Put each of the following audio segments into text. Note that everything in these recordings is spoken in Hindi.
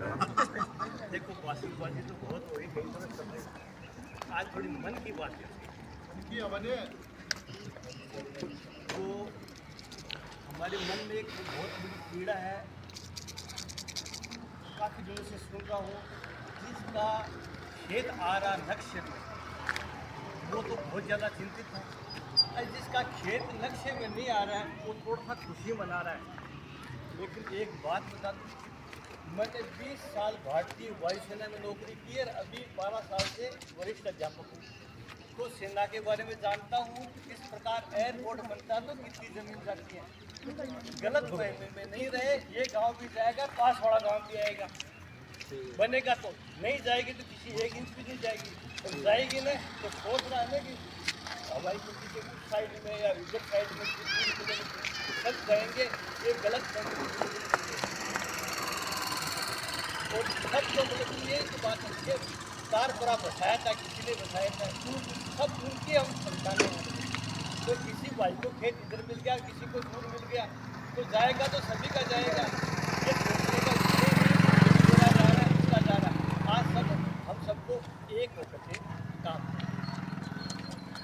देखो बातचीत तो बहुत हो गई तो आज थोड़ी मन की बात है तो हमारे मन में एक बहुत बड़ी पीड़ा है, काफ़ी दिनों से सुन रहा हूँ। जिसका खेत आ रहा लक्ष्य में वो तो बहुत ज़्यादा चिंतित है, और जिसका खेत लक्ष्य में नहीं आ रहा है वो थोड़ा सा खुशी मना रहा है। लेकिन एक बात बता दूँ, मैंने 20 साल भारतीय वायुसेना में नौकरी की और अभी 12 साल से वरिष्ठ अध्यापक हूँ, तो सेना के बारे में जानता हूँ। किस प्रकार एयरपोर्ट बनता तो कितनी ज़मीन जाती है। गलत फहमी में नहीं रहे, ये गांव भी जाएगा, पास वाला गांव भी आएगा, बनेगा तो नहीं जाएगी तो किसी 1 इंच भी नहीं जाएगी, और जाएगी ना तो सोच रहा है ना कि हवाई पट्टी के उस साइड में या इधर साइड में सब जाएंगे। ये गलत फहमी और सब जो मतलब ये तो बात है, कार पर बसाया था, किसी ने बसाया था, सब उनके हम समझाने हैं। तो किसी भाई को खेत इधर मिल गया, किसी को दूर मिल गया, तो जाएगा तो सभी का जाएगा। ये सोचने का मेरा जा रहा है, उसका जा रहा है। आज सब हम सबको एक होकर के काम।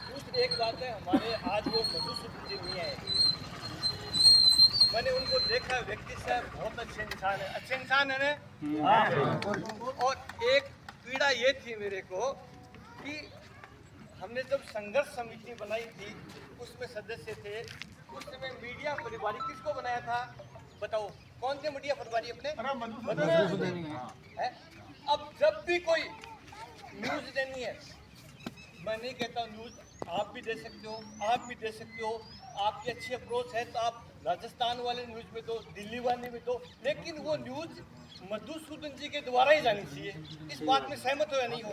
दूसरी एक बात है, हमारे आज वो मधुसूदन जी नहीं आए। मैंने उनको देखा, व्यक्ति से बहुत अच्छे इंसान है, अच्छे इंसान है ना। हाँ। और एक पीड़ा ये थी मेरे को कि हमने जब संघर्ष समिति बनाई थी, उसमें सदस्य थे, उस समय मीडिया प्रभारी किसको बनाया था बताओ? कौन थे मीडिया प्रभारी अपने? है। अब जब भी कोई न्यूज देनी है, मैं नहीं कहता न्यूज आप भी दे सकते हो, आप भी दे सकते हो, आपकी अच्छी अप्रोच है तो आप राजस्थान वाले न्यूज में दो, दिल्ली वाले में दो, लेकिन वो न्यूज मधुसूदन जी के द्वारा ही जानी चाहिए। इस बात में सहमत हो या नहीं हो?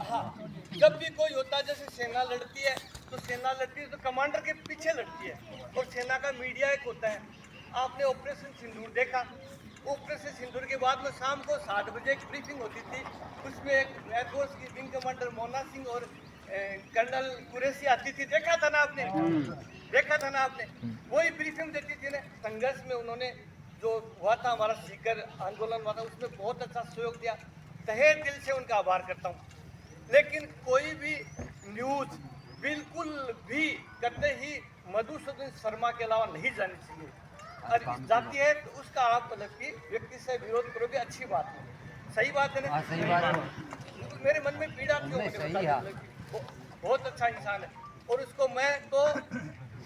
हाँ, जब भी कोई होता है, जैसे सेना लड़ती है तो सेना लड़ती है तो कमांडर के पीछे लड़ती है, और सेना का मीडिया एक होता है। आपने ऑपरेशन सिंदूर देखा, ऑपरेशन सिंदूर के बाद में शाम को 7 बजे एक ब्रीफिंग होती थी, उसमें एक एयरफोर्स की विंग कमांडर मोना सिंह और कर्नल कुरैशी आती थी। देखा था ना आपने? देखा था ना आपने? वही ब्रीफिंग देती थी ना। संघर्ष में उन्होंने जो हुआ था, हमारा सीकर आंदोलन हुआ था, उसमें बहुत अच्छा सहयोग दिया। तहे दिल से उनका आभार करता हूँ। लेकिन कोई भी न्यूज बिल्कुल भी करते ही मधुसूदन शर्मा के अलावा नहीं जानी चाहिए। और जाती है तो उसका आप मतलब कि व्यक्ति से विरोध करोगे, अच्छी बात है, सही बात है ना? सही बात है। तो मेरे मन में पीड़ा क्यों? बहुत अच्छा इंसान है, और उसको मैं तो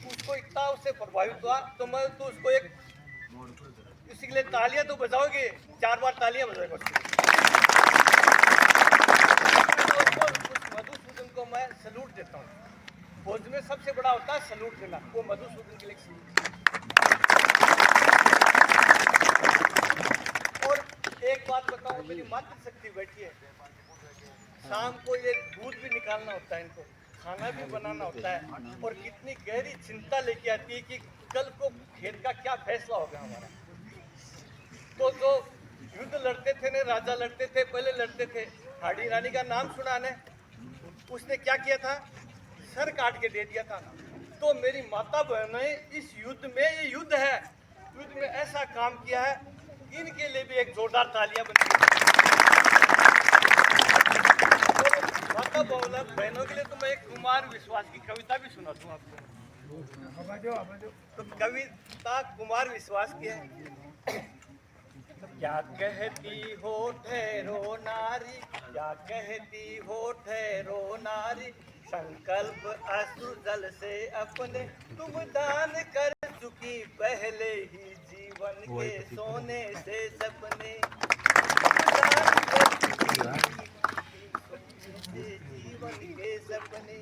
उसको इतना उससे प्रभावित हुआ, तो मैं तो उसको एक इसी के लिए तालियां तो बजाओगे, 4 बार तालियां बजाओगे उस मधुसूदन को मैं सलूट देता हूँ। फौज में सबसे बड़ा होता है सलूट देना, वो मधुसूदन के लिए सलूट। और एक बात बताऊं, मेरी मातृशक्ति बैठी है, शाम को ये दूध भी निकालना होता है, इनको खाना भी बनाना होता है, और कितनी गहरी चिंता लेके आती है कि कल को खेत का क्या फैसला होगा हमारा। तो जो युद्ध लड़ते थे ना, राजा लड़ते थे, पहले लड़ते थे, हाड़ी रानी का नाम सुना ने, उसने क्या किया था? सर काट के दे दिया था। तो मेरी माता बहन ने इस युद्ध में, ये युद्ध है, युद्ध में ऐसा काम किया है, इनके लिए भी एक जोरदार तालियां बनती है। माता बहनों के लिए तो मैं एक कुमार विश्वास की कविता भी सुना दूं आपको। तो कविता कुमार विश्वास की है। क्या कहती हो ठहरो नारी, क्या कहती हो ठहरो नारी, संकल्प अश्रु जल से अपने तुम दान कर चुकी पहले ही जीवन के सोने से सपने। जीवन के सपने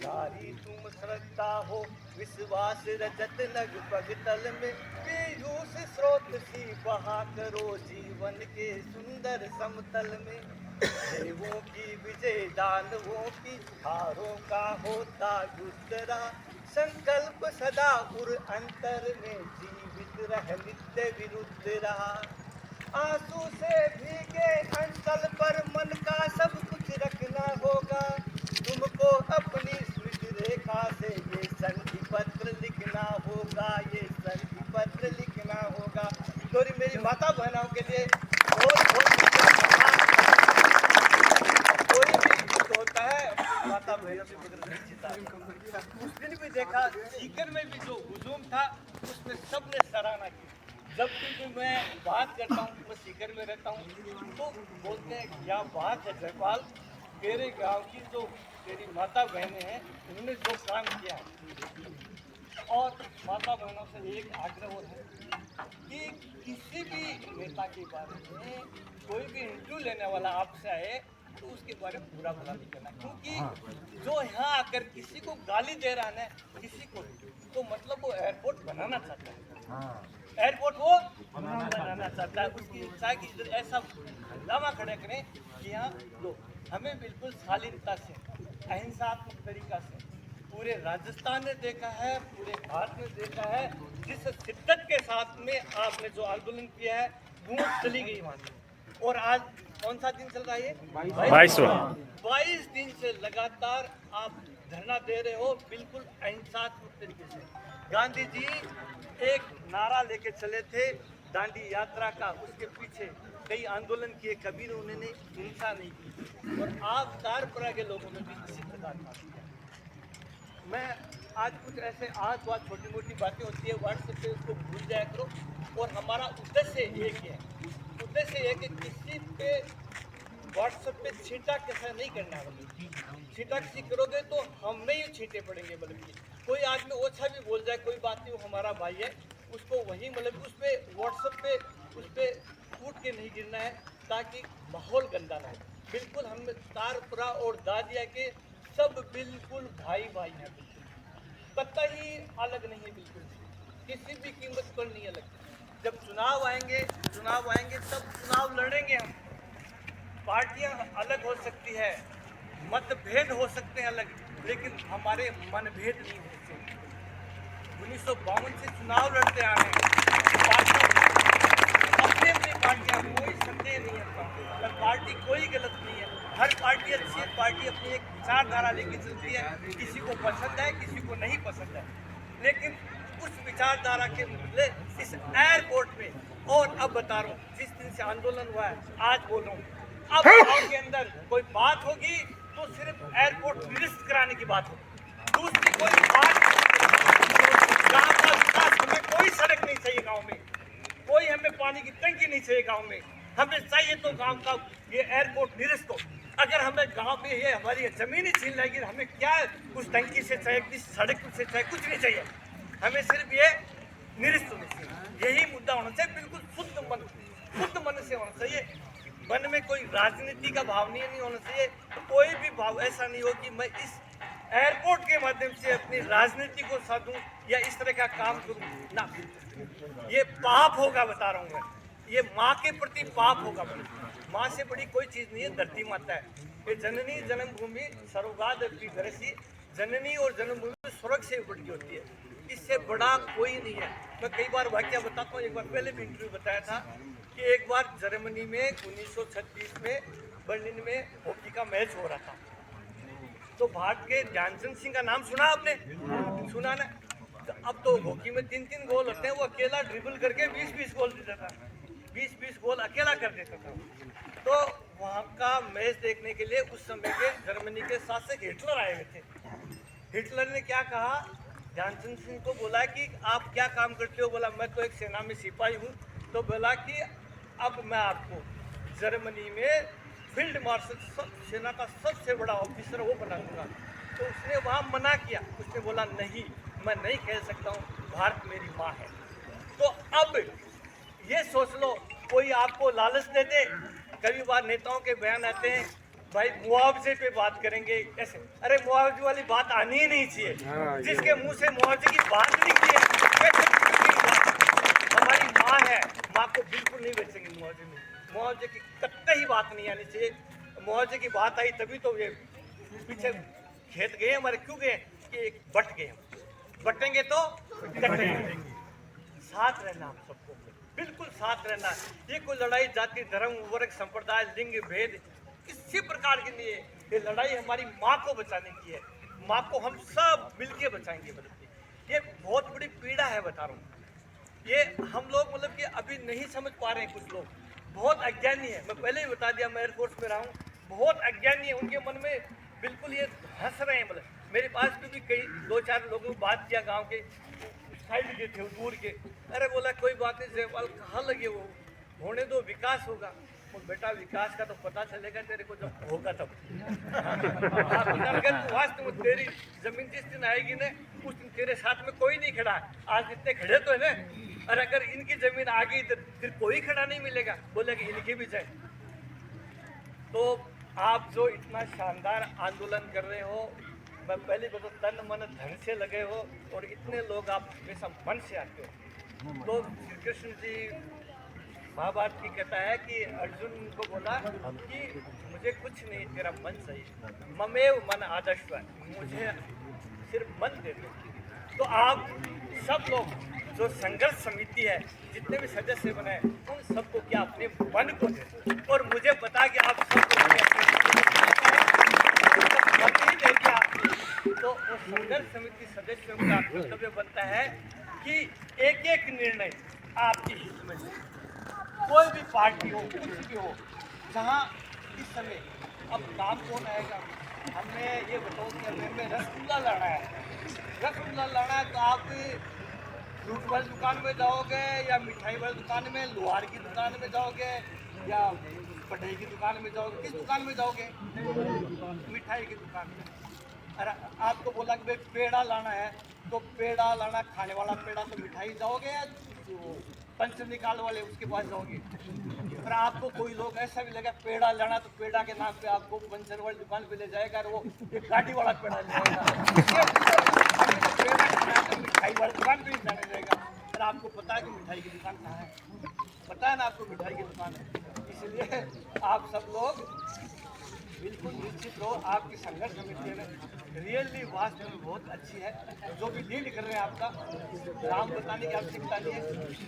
नारी तुम श्रद्धा हो, विश्वास रजत लगभग तल में, पीयूष स्रोत सी बहा करो जीवन के सुंदर समतल में। देवों की विजय दानवों की हारों का होता युद्ध रहा, संकल्प सदा उर अंतर में जीवित रह नित्य विरुद्ध रहा। आंसू से भीगे अंचल पर मन का सब कुछ रखना होगा, तुमको अपनी स्मृति रेखा से ये संधि पत्र लिखना होगा, ये संधि पत्र लिखना होगा। थोड़ी मेरी माता बहनों के लिए बहुत बहुत कोई भी युद्ध होता है अपनी माता बहनों के बगैर नहीं जीता। उस दिन भी देखा सीकर में भी जो हुजूम था उसमें सबने सराहना की। जब भी मैं बात करता हूँ, मैं सीकर में रहता हूँ, तो बोलते हैं क्या बात है जयपाल, तेरे गांव की जो तेरी माता बहनें हैं उन्होंने जो काम किया है। और माता बहनों से एक आग्रह और है कि किसी भी नेता के बारे में कोई भी इंटरव्यू लेने वाला आपसे आए तो उसके बारे में बुरा भला नहीं करना, क्योंकि जो यहाँ आकर किसी को गाली दे रहा है किसी को, तो मतलब वो एयरपोर्ट बनाना चाहता है। एयरपोर्ट वो बनाना चाहता है, उसकी इच्छा है कि ऐसा हंगामा खड़े करें कि यहाँ लोग हमें बिल्कुल शालीनता से अहिंसात्मक तरीका से पूरे राजस्थान ने देखा है, पूरे भारत ने देखा है, जिस शिद्दत के साथ में आपने जो आंदोलन किया है गूंज चली गई वहाँ से। और आज कौन सा दिन चल रहा है? 22 दिन से लगातार आप धरना दे रहे हो बिल्कुल अहिंसात्मक तरीके से। गांधी जी एक नारा लेके चले थे दांडी यात्रा का, उसके पीछे कई आंदोलन किए, कभी उन्होंने हिंसा नहीं की। और आप तारपुरा के लोगों में भी इसी प्रकार का। मैं आज कुछ ऐसे आज बात छोटी मोटी बातें होती है व्हाट्सएप पे उसको भूल जाया करो। और हमारा उद्देश्य एक है, उद्देश्य एक है किसी पे व्हाट्सएप पे छींटा कैसा नहीं करना है। छींटा किसी करोगे तो हम में ही छींटे पड़ेंगे। बल्कि कोई आदमी ओछा भी बोल जाए कोई बात नहीं, वो हमारा भाई है, उसको वही मतलब उस पर व्हाट्सएप पे उस पर टूट के नहीं गिरना है ताकि माहौल गंदा ना हो। बिल्कुल हम तारपुरा और दादिया के सब बिल्कुल भाई भाई हैं, बिल्कुल कतई अलग नहीं है, बिल्कुल किसी भी कीमत पर नहीं अलग। जब चुनाव आएंगे तब चुनाव लड़ेंगे हम। पार्टियां अलग हो सकती है, मतभेद हो सकते हैं अलग, लेकिन हमारे मनभेद नहीं होते। 1952 से चुनाव लड़ते आ रहे हैं, अपनी अपनी पार्टियां, कोई संदेह नहीं है, पर पार्टी कोई गलत नहीं है। हर पार्टी अच्छी है, पार्टी अपनी एक विचारधारा लेके चलती है, किसी को पसंद है किसी को नहीं पसंद है, लेकिन उस विचारधारा के बदले इस एयरपोर्ट में, और अब बता रहा हूँ जिस दिन से आंदोलन हुआ है आज बोल रहा हूँ, अब गाँव के अंदर कोई बात होगी तो सिर्फ एयरपोर्ट निरस्त कराने की बात होगी, दूसरी कोई बात नहीं। गाँव का विकास, हमें कोई सड़क नहीं चाहिए गाँव में, कोई हमें पानी की टंकी नहीं चाहिए गाँव में, हमें चाहिए तो गांव का ये एयरपोर्ट निरस्त हो। अगर हमें गांव में ये हमारी जमीन ही छीन लेगी, हमें क्या उस टंकी से चाहे किस सड़क से चाहे कुछ नहीं चाहिए, हमें सिर्फ ये निरस्त होना चाहिए। यही मुद्दा होना चाहिए, बिल्कुल शुद्ध मन से होना चाहिए। मन में कोई राजनीति का भाव नहीं होना चाहिए, कोई भी भाव ऐसा नहीं हो कि मैं इस एयरपोर्ट के माध्यम से अपनी राजनीति को साधूं या इस तरह का काम करूं ना, ये पाप होगा, बता रहा हूँ मैं, ये माँ के प्रति पाप होगा। माँ से बड़ी कोई चीज नहीं है, धरती माता है। ये जननी जन्मभूमि सर्वगाद धरसी, जननी और जन्मभूमि स्वर्ग से बड़ी होती है, इससे बड़ा कोई नहीं है। मैं कई बार वाक्य बताता हूँ, एक बार पहले भी इंटरव्यू बताया था कि एक बार जर्मनी में 1936 में बर्लिन में हॉकी का मैच हो रहा था, तो भारत के ध्यानचंद सिंह का नाम सुना आपने? सुना ना? तो अब तो हॉकी में 3-3 गोल होते हैं, वो अकेला ड्रिबल करके 20-20 गोल देता था, 20-20 गोल अकेला कर देता था। तो वहाँ का मैच देखने के लिए उस समय के जर्मनी के शासक हिटलर आए हुए थे। हिटलर ने क्या कहा, ध्यानचंद सिंह को बोला कि आप क्या काम करते हो? बोला मैं तो एक सेना में सिपाही हूँ। तो बोला कि अब मैं आपको जर्मनी में फील्ड मार्शल, सेना का सबसे बड़ा ऑफिसर वो बना दूंगा। तो उसने वहाँ मना किया, उसने बोला नहीं, मैं नहीं खेल सकता हूँ, भारत मेरी माँ है। तो अब ये सोच लो, कोई आपको लालच दे दे, कई बार नेताओं के बयान आते हैं भाई मुआवजे पे बात करेंगे ऐसे, अरे मुआवजे वाली बात आनी ही नहीं चाहिए। जिसके मुंह से मुआवजे की बात निकली है, हमारी माँ है, माँ को बिल्कुल नहीं बेचेंगे मुआवजे में, मुआवजे की कतई बात नहीं आनी चाहिए। मुआवजे की बात आई तभी तो ये पीछे खेत गए हमारे, क्यों गए कि बट गए, बटेंगे तो कटेंगे। साथ रहना हम सबको, बिल्कुल साथ रहना। ये कोई लड़ाई जाति धर्म वर्ग संप्रदाय लिंग भेद किसी प्रकार की नहीं है, ये लड़ाई हमारी माँ को बचाने की है, माँ को हम सब मिलके बचाएंगे। बल्कि ये बहुत बड़ी पीड़ा है, बता रहा हूँ, ये हम लोग मतलब कि अभी नहीं समझ पा रहे हैं। कुछ लोग बहुत अज्ञानी है, मैं पहले ही बता दिया, मैं एयरफोर्स में रहा हूँ, बहुत अज्ञानी है। उनके मन में बिल्कुल ये हंस रहे हैं। मतलब मेरे पास भी कई 2-4 लोगों ने बात किया, गांव के साइड के थे, दूर के। अरे बोला कोई बात नहीं जयपाल, कहाँ लगे वो, होने दो, विकास होगा। वो बेटा विकास का तो पता चलेगा तेरे को जब होगा तब। वास्तव में तेरी जमीन जिस दिन आएगी ना, उस दिन तेरे साथ में कोई नहीं खड़ा। आज इतने खड़े तो है ना, और अगर इनकी जमीन आ गई तो फिर कोई खड़ा नहीं मिलेगा, बोले कि इनकी भी जाए। तो आप जो इतना शानदार आंदोलन कर रहे हो, मैं पहले बता, तन मन धन से लगे हो, और इतने लोग आप हमेशा मन से आते हो। तो श्री कृष्ण जी महाभारत की कहता है कि अर्जुन को बोला कि मुझे कुछ नहीं, तेरा मन चाहिए, ममेव मन आदर्श, मुझे सिर्फ मन दे दो। तो आप सब लोग जो संघर्ष समिति है, जितने भी सदस्य बने, उन सबको क्या अपने मन को दे। और मुझे पता कि आप सब मन ही देंगे आपको, तो वो संघर्ष समिति सदस्यों का कर्तव्य बनता है कि एक एक निर्णय आपके हित में, कोई भी पार्टी हो, कुछ भी हो, जहाँ इस समय अब काम कौन आएगा, हमें ये बताओ कि हमें रसगुल्ला लाना है, रसगुल्ला लाना है, तो आप फ्रूट वाली दुकान में जाओगे या मिठाई वाली दुकान में, लोहार की दुकान में जाओगे या पढ़ाई की दुकान में जाओगे, किस दुकान में जाओगे? मिठाई की दुकान में। अरे आपको बोला कि भाई पेड़ा लाना है, तो पेड़ा लाना, खाने वाला पेड़ा, तो मिठाई जाओगे या पंच निकाल वाले उसके पास जाओगे? पर आपको कोई लोग ऐसा भी लगा पेड़ा लाना, तो पेड़ा के नाम पे आपको पंचर वाली दुकान पे ले जाएगा और वो एक गाड़ी वाला पेड़ा ले जाएगा। पेड़ा खाना है तो मिठाई वाली दुकान पे ही जाने जाएगा। पर आपको पता है कि मिठाई की दुकान कहाँ है? पता है ना आपको मिठाई की दुकान है। इसलिए आप सब लोग बिल्कुल निश्चित रहो, आपकी संघर्ष समिति रियली वास्तव में बहुत अच्छी है। जो भी लीड कर रहे हैं, आपका नाम बताने की आवश्यकता नहीं है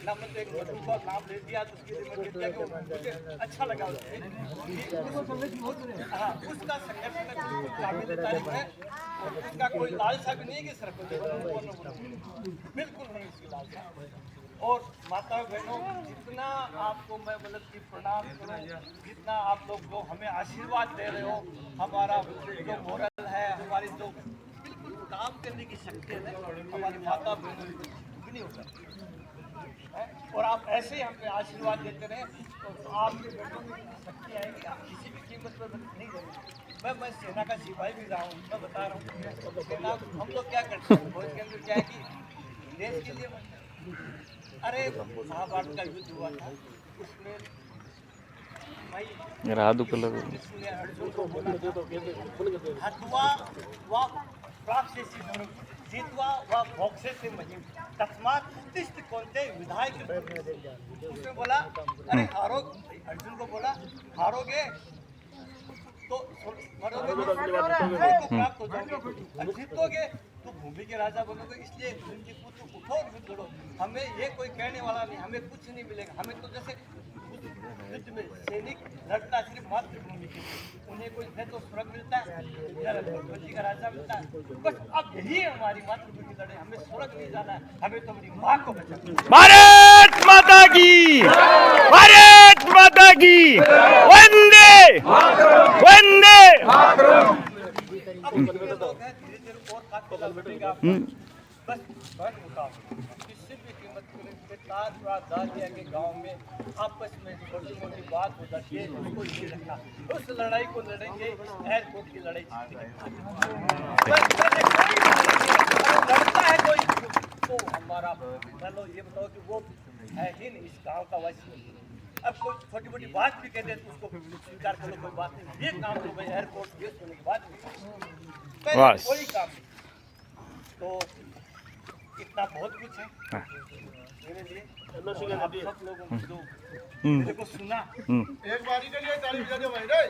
ना, मतलब एक बच्चों का नाम ले दिया तो उसके लिए मैं कहता कि मुझे अच्छा लगा हाँ, उसका संघर्ष में बिल्कुल काबिल तारीफ है। उसका कोई लालसा भी नहीं है कि सर बिल्कुल नहीं उसकी लालसा। और माता बहनों, जितना आपको मैं मतलब कि प्रणाम करूं, जितना आप लोग जो हमें आशीर्वाद दे रहे हो, हमारा जो मोरल है, हमारी जो बिल्कुल काम करने की शक्ति है, हमारी माता बहनों की नहीं होता है। और आप ऐसे ही हमें आशीर्वाद देते रहे तो आपके बेटों में शक्ति आएगी, आप किसी भी कीमत पर नहीं देंगे। मैं सेना का सिपाही भी रहा हूँ, मैं बता रहा हूँ सेना हम लोग क्या करते हैं, फौज के अंदर क्या है कि देश के लिए। अरे महाभारत का युद्ध हुआ था, उसमें भाई अर्जुन को बोला हत्वा व प्राप्स्यसि धनुः, जित्वा व भोक्ष्यसि महीम्, तस्मात् उत्तिष्ठ कौन्तेय विधाय। उसमें बोला अरे हारोगे, अर्जुन को बोला हारोगे तो मरोगे तो प्राप्त हो जाओगे, जीतोगे तो भूमि के राजा बनोगे। इसलिए उनके पुत्र उठो और युद्ध लड़ो। हमें ये कोई कहने वाला नहीं, हमें कुछ नहीं मिलेगा। हमें तो जैसे युद्ध में सैनिक लड़ता सिर्फ मातृभूमि के लिए, उन्हें कोई न तो स्वर्ग मिलता है न का राजा मिलता है। बस अब यही है हमारी मातृभूमि लड़े, हमें स्वर्ग नहीं जाना है, हमें तो अपनी माँ को बचाना। भारत माता की, भारत माता की, वंदे वंदे। बस किसी भी कीमत के के गांव में आपस में छोटी मोटी बात हो जाती है, उसको नहीं रखना, उस लड़ाई को लड़ेंगे, एयरपोर्ट की लड़ाई लड़ता है कोई तो हमारा चलो ये बताओ कि वो है ही नहीं इस गाँव का वासी। अब कोई छोटी मोटी बात भी कहते हैं तो उसको स्वीकार करो, कोई बात नहीं, ये काम तो भाई एयरपोर्ट ये होने की बात नहीं, कोई काम नहीं। तो इतना बहुत कुछ है मेरे लिए, आप सब लोगों को जो मेरे को सुना, एक बारी के लिए ताली बजा दो भाई रे।